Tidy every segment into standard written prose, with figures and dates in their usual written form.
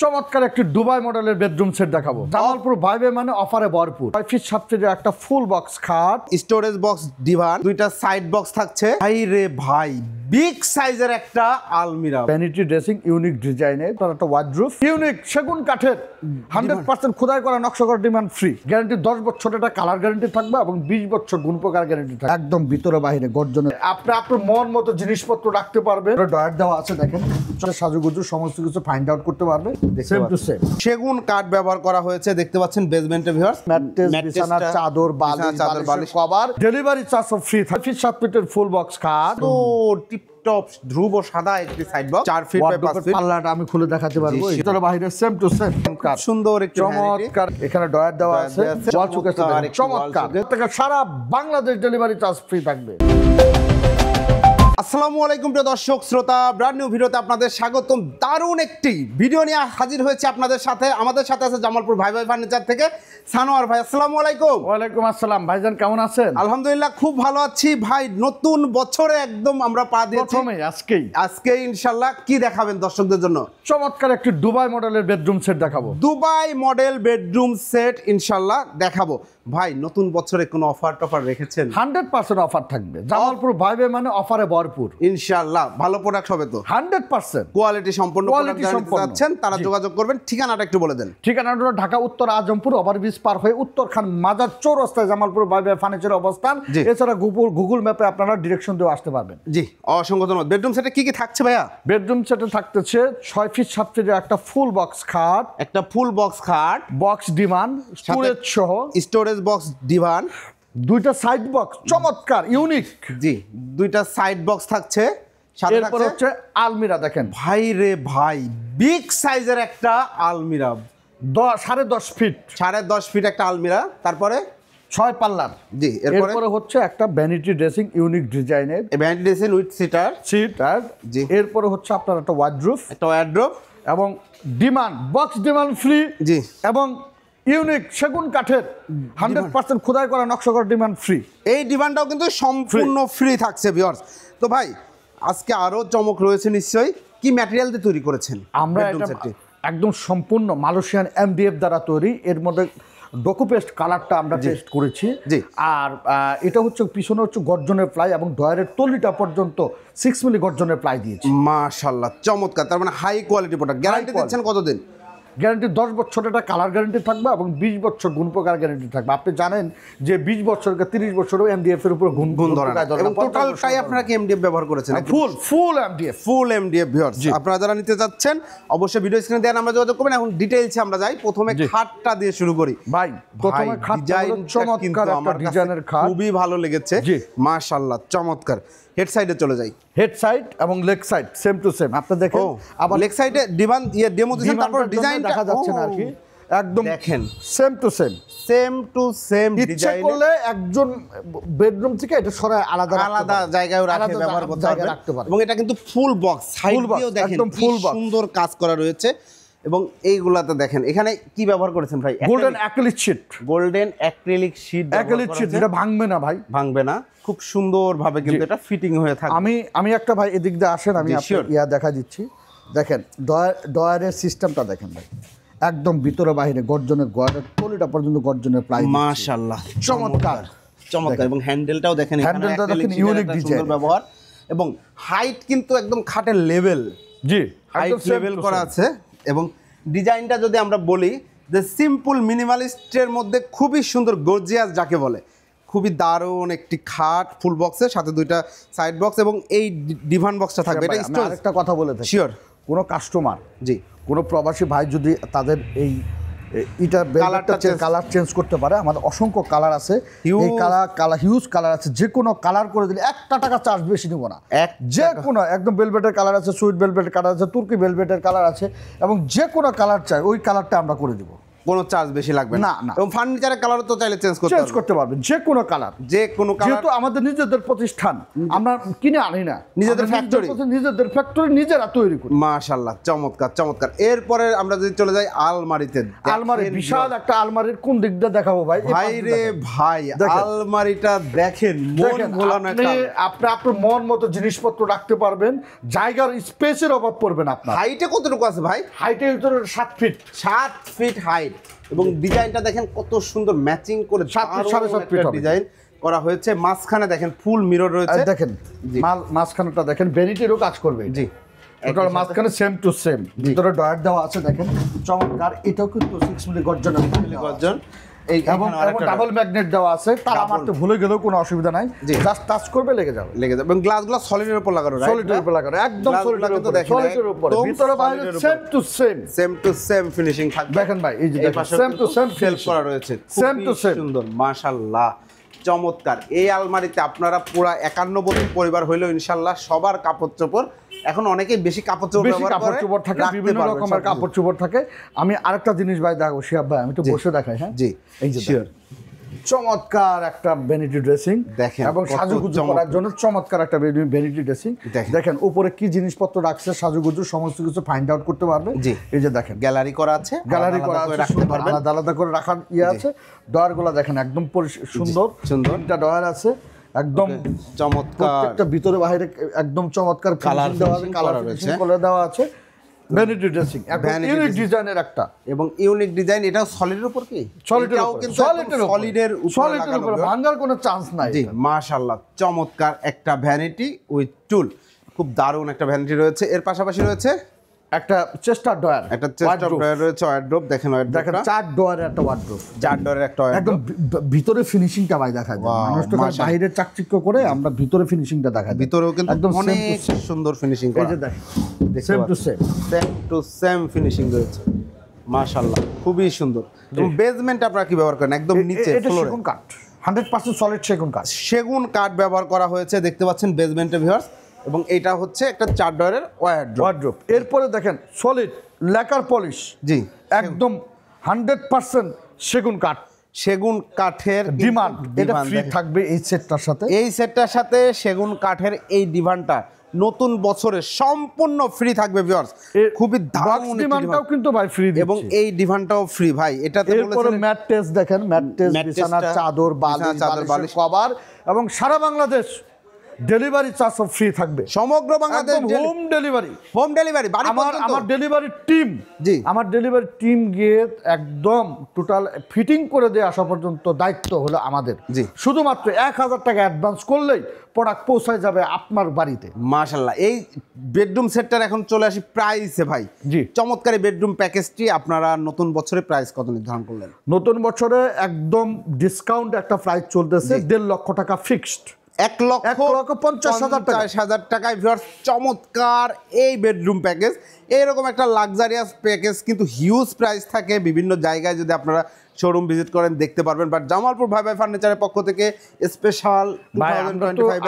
চমৎকার একটি দুবাই মডেলের বেডরুম সেট দেখাবো। জামালপুর ভাইবে মানে অফারে ভরপুর। 5 ফিট 7 ফিটের একটা ফুল বক্স খাট, স্টোরেজ বক্স ডিভান, দুইটা সাইড বক্স থাকছে। ভাই রে ভাই, বিগ সাইজের একটা আলমিরা, ভ্যানিটি ড্রেসিং ইউনিক ডিজাইনের, তার একটা ওয়ার্ডরোব ইউনিক সেগুন কাঠের 100% খোদাই করা নকশা করা ডিমান্ড ফ্রি গ্যারান্টি 10 বছর এটা কালার গ্যারান্টি থাকবে এবং 20 বছর গুণ প্রকার গ্যারান্টি থাকবে। একদম ভিতরে বাইরে গর্জনের আপনি আপনার মন মতো জিনিসপত্র রাখতে পারবেন। ডয়ার দেওয়া আছে দেখেন, সাজুগুজু সমস্ত কিছু ফাইন্ড আউট করতে পারবে। সেম টু সেম সেগুন কাঠ ব্যবহার করা হয়েছে, দেখতে পাচ্ছেন বেসমেন্টে ভিউয়ার্স। ম্যাট্রেস, বিছানার চাদর, বালিশ, cover, delivery charge free. 5 feet 7 ফিটের ফুল বক্স খাট, তো টিপটপ ধ্রুব সাদা একটি side box, 4 feet by 5 feet. পাল্লাটা আমি খুলে দেখাতে পারবো। ভিতরে বাইরে সেম টু সেম কাঠ, সুন্দর একটি চমৎকার। এখানে ডয়ার দেওয়া আছে, ওয়াল শোকেস চমৎকার। সারা বাংলাদেশ ডেলিভারি চার্জ ফ্রি থাকবে। আসসালামু আলাইকুম প্রিয় দর্শক শ্রোতা, ব্র্যান্ড নিউ ভিডিওতে আপনাদের স্বাগতম। দারুণ একটি ভিডিও নিয়ে হাজির হয়েছে আপনাদের সাথে। আমাদের সাথে আছে জামালপুর ভাই ফার্নিচার থেকে সানোয়ার ভাই। আসসালামু আলাইকুম। ওয়ালাইকুম আসসালাম ভাইজান, কেমন আছেন? আলহামদুলিল্লাহ খুব ভালো আছি ভাই। নতুন বছরে একদম আমরা পা দিয়েছি, আজকে ইনশাআল্লাহ কি দেখাবেন দর্শকদের জন্য? চমৎকার একটি দুবাই মডেলের বেডরুম সেট দেখাবো। দুবাই মডেল বেডরুম সেট ইনশাআল্লাহ দেখাবো। ভাই নতুন বছরে কোনো অফার টফার রেখেছেন? 100% অফার থাকবে। জামালপুর ভাইবে মানে অফারে ভরপুর ইনশাআল্লাহ। ভালো প্রোডাক্ট হবে তো? 100% কোয়ালিটি সম্পন্ন প্রোডাক্ট যাচ্ছেন, তারা যোগাযোগ করবেন। ঠিকানাটা একটু বলে দেন। ঠিকানাটা হলো ঢাকা উত্তর আজমপুর ওভারব্রিজ পার হয়ে উত্তরখান মাজার চৌরাস্তায় জামালপুর ভাইবে ফার্নিচারের অবস্থান। এছাড়া গুগল ম্যাপে আপনারা ডিরেকশন দিয়ে আসতে পারবেন। জি, অসংখ্য ধন্যবাদ। বেডরুম সেটে কি কি থাকছে ভাইয়া? বেডরুম সেটে থাকতেছে 6 ফিট 7 ফিটের একটা ফুল বক্স খাট, একটা ফুল বক্স খাট, বক্স ডিভান, স্টোরেজ সহ স্টোরেজ বক্স ডিভান, দুইটা সাইড বক্স চমৎকার ইউনিক। জি, দুইটা সাইড বক্স থাকছে। এরপর হচ্ছে আলমিরা দেখেন ভাই রে ভাই, বিগ সাইজের একটা আলমিরা, 10.5 ফিট 10.5 ফিট একটা আলমিরা। তারপরে 6 পাল্লার। জি, এরপরে হচ্ছে একটা ভ্যানিটি ড্রেসিং ইউনিক ডিজাইনের, ভ্যানিটি ড্রেসিং উইথ সিটার। জি, এরপরে হচ্ছে আপনার একটা ওয়ার্ডরোব এবং বক্স ডিমান্ড ফ্রি। জি, এবং ইউনিক সেগুন কাঠের 100% খোদাই করা নকশা করা ডিমান্ড ফ্রি। এই ডিমান্ডটাও কিন্তু সম্পূর্ণ ফ্রি থাকছে ভিউয়ার্স। তো ভাই আজকে আরো চমক রয়েছে নিশ্চয়ই। কি ম্যাটেরিয়াল দিয়ে তৈরি করেছেন? আমরা একদম সম্পূর্ণ মালয়েশিয়ান MDF দ্বারা তৈরি। এর মধ্যে ডকুপেস্ট কালারটা আমরা টেস্ট করেছি। আর এটা হচ্ছে পিছনে হচ্ছে গর্জনের প্লাই এবং ডয়ারের তলিটা পর্যন্ত 6 মিলি গর্জনের প্লাই দিয়েছি। মাশাআল্লাহ চমৎকার। তার মানে হাই কোয়ালিটি প্রোডাক্ট। গ্যারান্টি দিচ্ছেন কতদিন? গ্যারান্টি 10 বছর এটা কালার গ্যারান্টি থাকবে এবং 20 বছর গুণ প্রকার গ্যারান্টি থাকবে। আপনি জানেন যে 20 বছরকে 30 বছরও MDF এর উপর গুণ ধরে না। এবং টোটালটাই আপনারা কি MDF ব্যবহার করেছেন? ফুল MDF ভিউয়ার্স। আপনারা যারা নিতে যাচ্ছেন অবশ্যই ভিডিও স্ক্রিনে দেওয়া নাম্বারে যোগাযোগ করবেন। এখন ডিটেইলসে আমরা যাই। প্রথমে খাটটা দিয়ে শুরু করি ভাই। প্রথমে খাটটা চমৎকার একটা ডিজাইনের খাট, খুবই ভালো লেগেছে মাশাআল্লাহ চমৎকার। হেড সাইডে চলে যাই। হেড সাইড এবং leg side same to same. আপনি দেখেন আবার লেগ সাইডে ডিভান ডেমো দিয়েছেন, তারপর ডিজাইন দেখা যাচ্ছে না আর কি। একদম দেখেন সেম টু সেম ডিজাইন। ইচ্ছা করলে একজন বেডরুম থেকে এটা সরায় আলাদা জায়গায় ব্যবহার করতে পারবে। এবং এটা কিন্তু ফুল বক্স, সাইড দিয়েও দেখেন কি সুন্দর কাজ করা রয়েছে। এবং এইগুলাতে দেখেন এখানে কি ব্যবহার করেছেন ভাই? Golden acrylic sheet. এটা ভাঙবে না ভাই, ভাঙবে না। খুব সুন্দরভাবে কিন্তু এটা ফিটিং হয়ে থাকে। আমি একটা ভাই এদিক দিয়ে আসেন, আমি আপনাকে দেখা দিচ্ছি। দেখেন ডয়ারের সিস্টেমটা দেখেন ভাই, একদম ভিতরে বাইরে গর্জনের তলিটা পর্যন্ত গর্জনের প্লাই। মাশাআল্লাহ চমৎকার। এবং হ্যান্ডেলটাও দেখেন, ইউনিক ডিজাইন ব্যবহার। এবং হাইট কিন্তু একদম খাটের লেভেল। জি, হাইট লেভেল করা আছে। এবং ডিজাইনটা যদি আমরা বলি যে সিম্পল মিনিমালিস্টের মধ্যে খুবই সুন্দর গর্জিয়াস যাকে বলে, খুবই দারুণ একটি খাট ফুল বক্সের সাথে দুইটা সাইড বক্স এবং এই ডিভান বক্সটা থাকবে। এটা স্টোরেজ। একটা কথা বলে থাকি, শিওর কোনো কাস্টমার, কোনো প্রবাসী ভাই যদি তাদের এটা কালার চেঞ্জ করতে পারে, আমাদের অসংখ্য কালার আছে। এই হিউজ কালার আছে, যে কোনো কালার করে দিলে 1 টাকা চার্জ বেশি নেব না। যে কোনো একদম ভেলভেটের কালার আছে, সুইট ভেলভেটের কালার আছে, তুর্কি ভেলভেটের কালার আছে এবং যে কোনো কালার চাই ওই কালারটা আমরা করে দিব। কোনো চার্জ বেশি লাগবে না। না। এবং ফার্নিচারের কালারও তো চাইলে চেঞ্জ চেঞ্জ করতে পারবেন যে কোনো কালার। যে কোনো কালার, যেহেতু আমাদের নিজেদের প্রতিষ্ঠান, আমরা কিনে আনি না, নিজেদের ফ্যাক্টরি, নিজেদের ফ্যাক্টরি নিজেরা তৈরি করি। মাশাআল্লাহ, চমৎকার চমৎকার। এরপরে আমরা যদি চলে যাই আলমারিতে, আলমারি, বিশাল একটা আলমারির কোন দিক দিয়ে দেখাবো ভাই? ভাই রে ভাই, আলমারিটা দেখেন, মন ভোলানো একটা। আপনি আপনার মন মতো জিনিসপত্র রাখতে পারবেন, জায়গার স্পেসের অভাব পড়বে না আপনার। হাইটে কতটুকু আছে ভাই? হাইটের ভিতরে 7 ফিট, 7 ফিট হাইট। এবং ডিজাইনটা দেখেন কত সুন্দর ম্যাচিং করে 7 ফিট 7.5 ফিট ডিজাইন করা হয়েছে। মাঝখানে দেখেন ফুল মিরর রয়েছে, দেখেন মাঝখানেটা দেখেন, ভ্যানিটিরও কাজ করবে। জি, টোটাল মাঝখানে সেম টু সেম, ভিতরে ডয়ার দেওয়া আছে দেখেন, চমৎকার। এটাও কিন্তু 6 মিলি গর্জন গর্জন, এবং ডাবল ম্যাগনেট দেওয়া আছে। তারা মারতে ভুলে গেলেও কোনো অসুবিধা নাই, জাস্ট টাচ করবে লেগে যাবে। এবং গ্লাসগুলো সলিডের উপর লাগানো, সলিডের উপর লাগানো, একদম সলিডের উপর, ভিতরে বাইরে same to same, same to same finishing থাকবে। দেখেন ভাই, এই যে সেম টু সেম সেলফ করা রয়েছে, সেম টু সেম, সুন্দর মাশাআল্লাহ, চমৎকার। এই আলমারিতে আপনারা পুরো 51 পরিবার হইলেও ইনশাআল্লাহ সবার কাপড় চোপড়, এখন অনেকেই বেশি কাপড় চোপড় ব্যবহার করে, কাপড় চোপড় থাকে, বিভিন্ন রকমের কাপড় চোপড় থাকে। আমি আরেকটা জিনিস ভাই দেখো শিহাব ভাই, আমি তো বসে দেখাই। হ্যাঁ জি, এই যে চমৎকার একটা ভ্যানিটি ড্রেসিং দেখেন, এবং সাজুগুজু করার জন্য চমৎকার একটা ভ্যানিটি ড্রেসিং। দেখেন উপরে কি জিনিসপত্র রাখছে, সাজুগুজু সমস্ত কিছু ফাইন্ড আউট করতে পারবে। এই যে দেখেন গ্যালারি করা আছে, গ্যালারি করা আছে, রাখতে পারবেন, আলাদা আলাদা করে রাখার ইয়ে আছে। ডয়ারগুলো দেখেন একদম সুন্দর সুন্দর, একটা ডয়ার আছে একদম চমৎকার, প্রত্যেকটা ভিতরে বাইরে একদম চমৎকার কালার দেওয়া আছে, কালার ফিনিশিং করে দেওয়া আছে। ভ্যানিটি ড্রেসিং একদম ইউনিক ডিজাইনের একটা, এবং ইউনিক ডিজাইন। এটাও সলিডের উপর, কি সলিডের কিন্তু সলিডের উপর ভাঙার কোনো চান্স নাই। জি মাশাআল্লাহ, চমৎকার একটা ভ্যানিটি উইথ টুল, খুব দারুণ একটা ভ্যানিটি রয়েছে। এর পাশাপাশি রয়েছে একটা চেস্টার ডয়ার, একটা চেস্টার ডয়ার রয়েছে, ওয়ার্ড্রোব দেখেন, দেখেন 4 ডয়ারের একটা ওয়ার্ড্রোব, 4 ডয়ারের একটা একদম ভিতরে ফিনিশিংটা ভাই দেখা যায়। মানুষ তো বাইরে চাকচিক্য করে, আমরা ভিতরে ফিনিশিংটা দেখা যায়, ভিতরেও কিন্তু একদম অনেক সুন্দর ফিনিশিং করা। এই যে দেখেন same to same, same to same finishing রয়েছে মাশাআল্লাহ, খুবই সুন্দর। এবং বেসমেন্ট আপনারা কি ব্যবহার করেন? একদম নিচে ফ্লোরে সেগুন কাঠ, 100% সলিড সেগুন কাঠ, সেগুন কাঠ ব্যবহার করা হয়েছে, দেখতে পাচ্ছেন বেসমেন্টে ভিউয়ার্স। এবং এটা হচ্ছে একটা 4 ডয়ারের ওয়ার্ড্রোব। এরপরে দেখেন সলিড লেকার পলিশ, জি একদম 100% সেগুন কাঠ, সেগুন কাঠের ডিমান্ড। এটা ফ্রি থাকবে এই সেটটার সাথে, এই সেটটার সাথে সেগুন কাঠের এই ডিমান্ডটা নতুন বছরে সম্পূর্ণ ফ্রি থাকবে ভিউয়ার্স। খুবই দারুণ ডিমান্ডটাও কিন্তু ভাই ফ্রি দিচ্ছি, এবং এই ডিমান্ডটাও ফ্রি ভাই। এটাতে বলেছেন ম্যাট টেস্ট দেখেন, ম্যাট টেস্ট, বিছানার চাদর, বালিশ, কভার, এবং সারা বাংলাদেশ ডেলিভারি চার্জ ফ্রি থাকবে, সমগ্র বাংলাদেশ হোম ডেলিভারি, আমার ডেলিভারি টিম, জি আমার ডেলিভারি টিম গিয়ে একদম টোটাল ফিটিং করে দিয়ে আসা পর্যন্ত দায়িত্ব হলো আমাদের। জি শুধুমাত্র 1000 টাকা অ্যাডভান্স করলেই প্রোডাক্ট পৌঁছায় যাবে আপনার বাড়িতে। মাশাআল্লাহ, এই বেডরুম সেটটার এখন চলে আসি প্রাইসে ভাই। জি চমৎকার বেডরুম প্যাকেজটি আপনারা নতুন বছরে প্রাইস কত নির্ধারণ করলেন? নতুন বছরে একদম ডিসকাউন্ট একটা প্রাইস চলতেছে, 1.5 লক্ষ টাকা ফিক্সড, 1,50,000 টাকায় ভিউয়ার্স চমৎকার এই বেডরুম প্যাকেজ। এইরকম একটা লাক্সারিয়াস প্যাকেজ কিন্তু হিউজ প্রাইস থাকে, বিভিন্ন জায়গায় যদি আপনারা শোরুম ভিজিট করেন দেখতে পারবেন। বাট জামালপুর ভাই ভাই ফার্নিচারের পক্ষ থেকে স্পেশাল 2025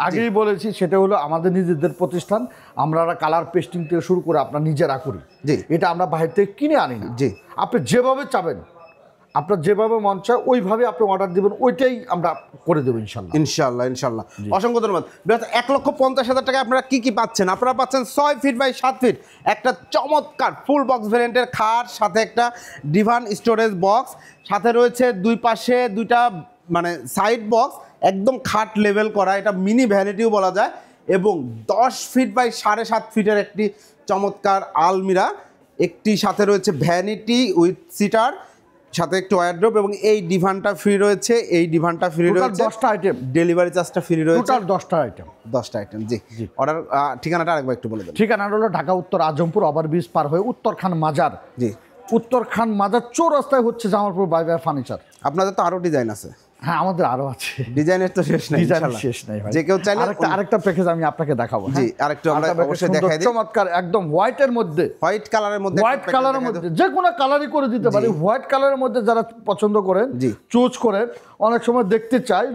আগেই বলেছি, সেটা হলো আমাদের নিজেদের প্রতিষ্ঠান, আমরা কালার পেস্টিং থেকে শুরু করে আপনার নিজেরা করি। জি এটা আমরা বাইরে থেকে কিনে আনি না। জি আপনি যেভাবে চাবেন, আপনার যেভাবে মন চায় ওইভাবে আপনি অর্ডার দেবেন, ওইটাই আমরা করে দেবো ইনশাল্লাহ। ইনশাল্লাহ অসংখ্য ধন্যবাদ। 1,50,000 টাকায় আপনারা কি কি পাচ্ছেন? আপনারা পাচ্ছেন 6 ফিট বাই 7 ফিট একটা চমৎকার ফুল বক্স ভ্যারিয়েন্টের খাট, সাথে একটা ডিভান স্টোরেজ বক্স, সাথে রয়েছে দুই পাশে দুইটা মানে সাইড বক্স, একদম খাট লেভেল করা, এটা মিনি ভ্যানিটিও বলা যায়। এবং 10 ফিট বাই 7.5 ফিটের একটি চমৎকার আলমিরা, একটি সাথে রয়েছে ভ্যানিটি উইথ সিটার, সাথে একটু ওয়ার্ড্রোব, এবং এই ডিভানটা ফ্রি রয়েছে, এই ডিভানটা ফ্রি রয়েছে, 10টা আইটেম, ডেলিভারি চার্জটা ফ্রি রয়েছে, টোটাল 10টা আইটেম। জি অর্ডার ঠিকানাটা আরেকবার একটু বলে দেন। ঠিকানাটা হলো ঢাকা উত্তর আজমপুর ওভারব্রিজ পার হয়ে উত্তরখান মাজার। জি উত্তরখান মাজার চৌরাস্তায় হচ্ছে জামালপুর বাই বাই ফার্নিচার। আপনাদের তো আরো ডিজাইন আছে? হ্যাঁ আমাদের আরো আছে, ডিজাইনের তো শেষ নাই, শেষ নাই ভাই। যে কেউ চাইলে আরেকটা প্যাকেজ আমি আপনাকে দেখাবো। জি আরেকটু আমরা অবশ্যই দেখাই দিই। চমৎকার একদম হোয়াইটের মধ্যে, হোয়াইট কালারের মধ্যে যে কোনো কালারই করে দিতে পারি। হোয়াইট কালারের মধ্যে যারা পছন্দ করেন, চুজ করেন, অনেক সময় দেখতে চাই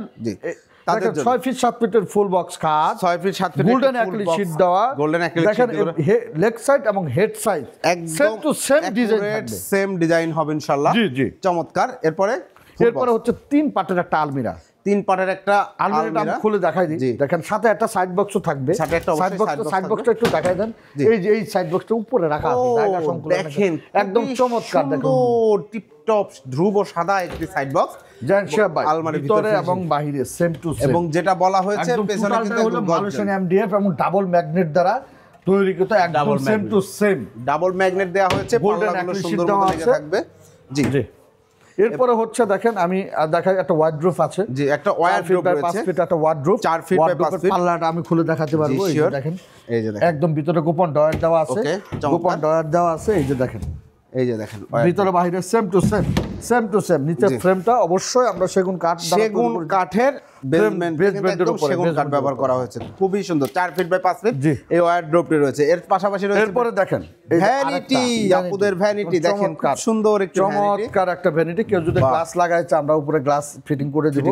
তাদের জন্য 6 ফিট 7 ফিটের ফুল বক্স খাট, 6 feet 7 feet golden acrylic sheet দেওয়া, গোল্ডেন অ্যাক্রিলিক দেখেন লেগ সাইড এবং head side same to same design থাকবে, সেম ডিজাইন হবে ইনশাআল্লাহ। জি জি, চমৎকার। এরপরে হচ্ছে 3 পার্টের একটা আলমিরা, 3 পার্টের একটা আলমিরাটা আমি খুলে দেখাই দিই। দেখেন সাথে একটা সাইড বক্সও থাকবে, সাথে একটা অবশ্যই সাইড বক্সটা একটু দেখাই দেন। এই যে এই সাইড বক্সটা উপরে রাখা আছে, জায়গা সংকুলন দেখেন একদম চমৎকার, দেখুন টিপ টপ ধ্রুব সাদা একটি সাইড বক্স, আলমারির ভিতরে এবং বাইরে সেম টু সেম, এবং যেটা বলা হয়েছে পেছনে কিন্তু হলো মালয়েশিয়ান এমডিএফ এবং ডাবল ম্যাগনেট দ্বারা তৈরিকৃত, একদম same to same double magnet দেওয়া হয়েছে, গোল্ডেন পাল্লাগুলো অ্যাক্রিলিক সুন্দর দেওয়া মতো লেগে আছে। থাকবে। জি জি, এরপরে হচ্ছে দেখেন আমি দেখাই একটা ওয়ার্ডরোব আছে, জি একটা ওয়ার্ডরোব রয়েছে, 5 ফিট একটা ওয়ার্ডরোব, 4 ফিট বাই 5 ফিট, পাল্লাটা আমি খুলে দেখাতে পারবো। এই যে দেখেন, এই যে দেখেন একদম ভিতরে গোপন ডয়ার দেওয়া আছে, ওকে, গোপন ডয়ার দেওয়া আছে। এই যে দেখেন, এই যে দেখেন ভিতরে বাইরে সেম টু সেম, নিচের ফ্রেমটা অবশ্যই আমরা সেগুন কাঠের বেসমেন্ট বেসমেন্টের একদম উপরে সেগুন কাঠ ব্যবহার করা হয়েছে, খুবই সুন্দর। 4 ফিট বাই 5 ফিট জি। এই ওয়ার্ডরোবটি রয়েছে। এর পাশাপাশি রয়েছে এরপরে দেখেন ভ্যানিটি, আপুদের ভ্যানিটি দেখেন, খুব সুন্দর একটি ভ্যানিটি, চমৎকার একটা ভ্যানিটি। কেউ যদি গ্লাস লাগায় চায় আমরা উপরে গ্লাস ফিটিং করে দিব,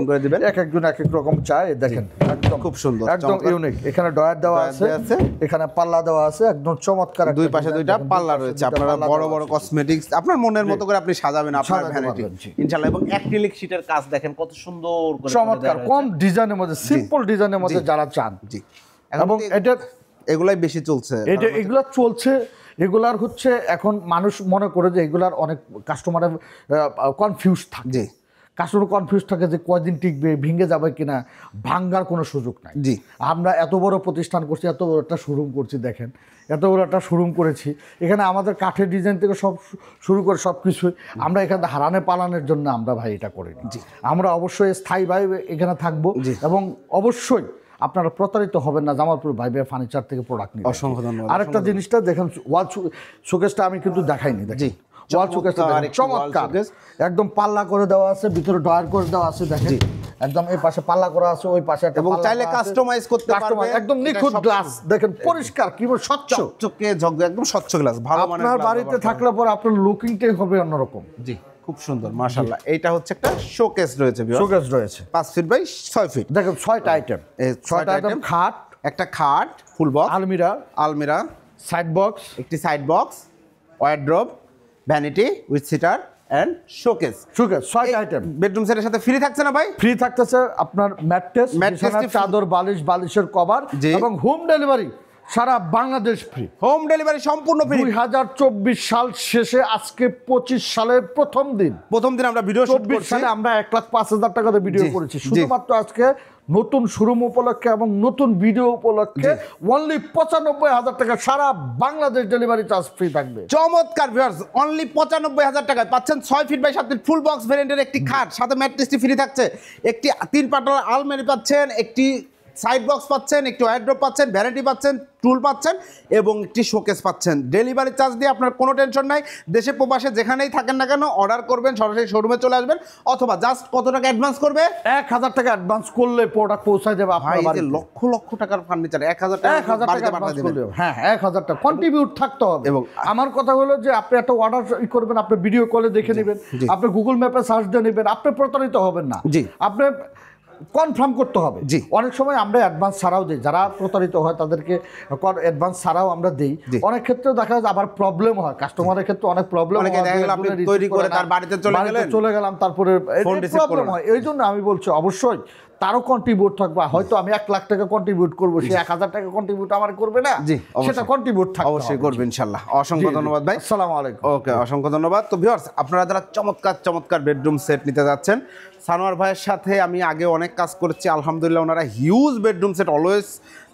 এক একজন এক এক রকম চায়। দেখেন একদম খুব সুন্দর, একদম ইউনিক। এখানে ডয়ার দেওয়া আছে, এখানে পাল্লা দেওয়া আছে, একদম চমৎকার। দুই পাশে দুইটা পাল্লা রয়েছে, আপনারা বড় বড় কসমেটিক্স আপনার মনের মতো করে আপনি সাজাবেন আপনার ভ্যানিটি ইনশাআল্লাহ। এবং অ্যাক্রিলিক শীটের কাজ দেখেন কত সুন্দর করে চমৎকার, কম ডিজাইনের মধ্যে, সিম্পল ডিজাইনের মধ্যে যারা চান। জি, এবং এটা এগুলাই বেশি চলছে, এগুলা চলছে। এগুলার হচ্ছে এখন মানুষ মনে করে যে এগুলার অনেক কাস্টমারের কনফিউজ থাকে, কাস্টমার কনফিউজ থাকে যে কয়দিন টিকবে, ভেঙে যাবে কিনা। ভাঙ্গার কোনো সুযোগ নাই। জি, আমরা এত বড় প্রতিষ্ঠান করছি, এত বড় একটা শোরুম করছি, দেখেন এত বড় একটা শোরুম করেছি। এখানে আমাদের কাঠের ডিজাইন থেকে সব শুরু করে সব কিছুই আমরা এখানে হারানে পালানোর জন্য আমরা ভাই এটা করিনি। আমরা অবশ্যই স্থায়ীভাবে এখানে থাকবো, এবং অবশ্যই আপনারা প্রতারিত হবেন না জামালপুর ভাইবে ফার্নিচার থেকে প্রোডাক্ট নিয়ে। অসংখ্য ধন্যবাদ। আরেকটা জিনিসটা দেখেন, ওয়াল শোকেসটা আমি কিন্তু দেখাইনি। জি, ওয়াল শোকেসটা চমৎকার, একদম পাল্লা করে দেওয়া আছে, ভিতরে ডয়ার করে দেওয়া আছে। দেখেন একদম এই পাশে পাল্লা করা আছে, ওই পাশে একটা, এবং চাইলে কাস্টমাইজ করতে পারবে, একদম নিখুঁত গ্লাস। দেখেন পরিষ্কার, কি স্বচ্ছ, চকচকে ঝকঝকে, একদম স্বচ্ছ গ্লাস। ভালো মানের আপনার বাড়িতে থাকলে পরে আপনার লুকিংটাই হবে অন্যরকম। জি, খুব সুন্দর মাশাআল্লাহ। এইটা হচ্ছে একটা শোকেস রয়েছে, শোকেস রয়েছে 5 ফিট বাই 6 ফিট। দেখেন 6টা আইটেম, 6টা আইটেম, খাট, একটা খাট ফুল বক্স, আলমিরা, সাইড বক্স, একটি side box, wardrobe, vanity with sitter and showcase. 6টা আইটেম। বেডরুম সেটের সাথে ফ্রি থাকছে না ভাই? ফ্রি থাকতেছে আপনার ম্যাট্রেস, চাদর, বালিশের কভার, এবং হোম ডেলিভারি সারা বাংলাদেশ ফ্রি। হোম ডেলিভারি সম্পূর্ণ ফ্রি। 2024 সাল শেষে আজকে 25 সালের প্রথম দিন আমরা ভিডিও শুট করছি। সালে আমরা 1,05,000 টাকাতে ভিডিও করেছি, শুধুমাত্র আজকে নতুন শোরুম উপলক্ষে এবং নতুন ভিডিও উপলক্ষে অনলি 95,000 টাকা সারা বাংলাদেশ ডেলিভারি চার্জ ফ্রি থাকবে। চমৎকার ভিউয়ার্স, অনলি 95,000 টাকায় পাচ্ছেন 6 feet by 7 feet full box ভ্যারিয়েন্টের একটি খাট, সাথে ম্যাট্রেসটি ফ্রি থাকছে, একটি 3 পাটার আলমারি পাচ্ছেন, একটি সাইড বক্স পাচ্ছেন, একটি ওয়ার্ডরোব পাচ্ছেন, ভ্যানিটি পাচ্ছেন, টুল পাচ্ছেন, এবং একটি শোকেস পাচ্ছেন। ডেলিভারি চার্জ দিয়ে আপনার কোনো টেনশন নাই। দেশে প্রবাসে যেখানেই থাকেন না কেন অর্ডার করবেন, সরাসরি শোরুমে চলে আসবেন, অথবা জাস্ট কত টাকা অ্যাডভান্স করবে? 1,000 টাকা অ্যাডভান্স করলে প্রোডাক্ট পৌঁছায় যাবে আপনার বাড়িতে। লক্ষ লক্ষ টাকার ফার্নিচার 1,000 টাকা অ্যাডভান্স করলে, হ্যাঁ 1,000 টাকা কন্ট্রিবিউট থাকতে হবে। এবং আমার কথা হলো যে আপনি একটা অর্ডার করবেন, আপনি ভিডিও কলে দেখে নেবেন, আপনি গুগল ম্যাপে সার্চ দিয়ে নেবেন, আপনি প্রতারিত হবেন না। আপনি কনফার্ম করতে হবে। অনেক সময় আমরা অ্যাডভান্স ছাড়াও দিই, যারা প্রতারিত হয় তাদেরকে অ্যাডভান্স ছাড়াও আমরা দিই। অনেক ক্ষেত্রে দেখা যায় আবার প্রবলেম হয়, কাস্টমারের ক্ষেত্রে অনেক প্রবলেম হয়, তৈরি করে তার বাড়িতে চলে গেলাম, তারপরে প্রবলেম হয়। এই জন্য আমি বলছি অবশ্যই তারও কন্ট্রিবিউট থাকবে। হয়তো আমি 1 লাখ টাকা কন্ট্রিবিউট করবো, সে 1,000 টাকা কন্ট্রিবিউট আমার করবে না, সেটা কন্ট্রিবিউট থাকবে, অবশ্যই করবে ইনশাআল্লাহ। অসংখ্য ধন্যবাদ ভাই, আসসালামু আলাইকুম। ওকে, অসংখ্য ধন্যবাদ। তো ভিউয়ার্স, আপনারা যারা চমৎকার চমৎকার বেডরুম সেট নিতে যাচ্ছেন, সানোয়ার ভাইয়ের সাথে আমি আগে অনেক কাজ করেছি, আলহামদুলিল্লাহ ওনারা huge bedroom set always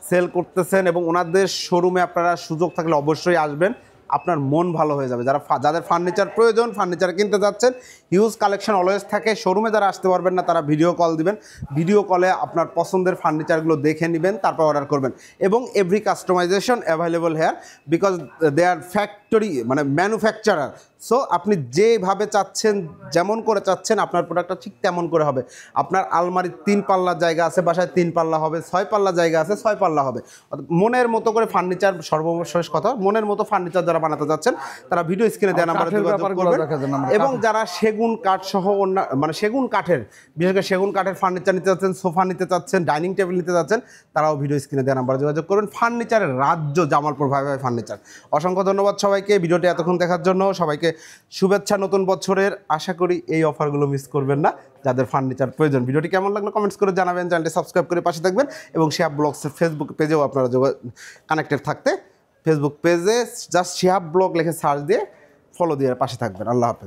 sell করতেছেন, এবং ওনাদের শোরুমে আপনারা সুযোগ থাকলে অবশ্যই আসবেন, আপনার মন ভালো হয়ে যাবে। যাদের ফার্নিচার প্রয়োজন, ফার্নিচার কিনতে যাচ্ছেন, হিউজ কালেকশন অলওয়েজ থাকে। শোরুমে যারা আসতে পারবেন না তারা ভিডিও কল দিবেন, ভিডিও কলে আপনার পছন্দের ফার্নিচারগুলো দেখে নেবেন, তারপর অর্ডার করবেন। এবং every customisation available here, because they are factory, মানে ম্যানুফ্যাকচারার। সো আপনি যেভাবে চাচ্ছেন, যেমন করে চাচ্ছেন, আপনার প্রোডাক্টটা ঠিক তেমন করে হবে। আপনার আলমারির 3 পাল্লার জায়গা আছে, বাসায় 3 পাল্লা হবে, 6 পাল্লা জায়গা আছে, 6 পাল্লা হবে। মনের মতো করে ফার্নিচার, সর্বশেষ কথা, মনের মতো ফার্নিচার যারা যারা বানাতে যাচ্ছেন তারা ভিডিও স্ক্রিনে দেওয়া নাম্বারে কাঠের যোগাযোগ ব্যাপারগুলো করবেন। দেখা যায় না, এবং যারা সেগুন কাঠ সহ অন্য মানে সেগুন কাঠের বিশেষ করে সেগুন কাঠের ফার্নিচার নিতে যাচ্ছেন, সোফা নিতে চাচ্ছেন, ডাইনিং টেবিল নিতে যাচ্ছেন, তারাও ভিডিও স্ক্রিনে দেওয়া নাম্বারে যোগাযোগ করবেন। ফার্নিচারের রাজ্য জামালপুর ভাই ভাই ফার্নিচার। অসংখ্য ধন্যবাদ সবাইকে ভিডিওটি এতক্ষণ দেখার জন্য। সবাইকে শুভেচ্ছা নতুন বছরের। আশা করি এই অফারগুলো মিস করবেন না যাদের ফার্নিচার প্রয়োজন। ভিডিওটি কেমন লাগলো কমেন্টস করে জানাবেন, চ্যানেলটি সাবস্ক্রাইব করে পাশে থাকবেন এবং শিহাব ব্লগসের ফেসবুক পেজেও আপনারা কানেক্টেড থাকতে ফেসবুক পেজে জাস্ট শিহাব ব্লগ লিখে সার্চ দিয়ে ফলো দিয়ে পাশে থাকবেন। আল্লাহ হাফেজ।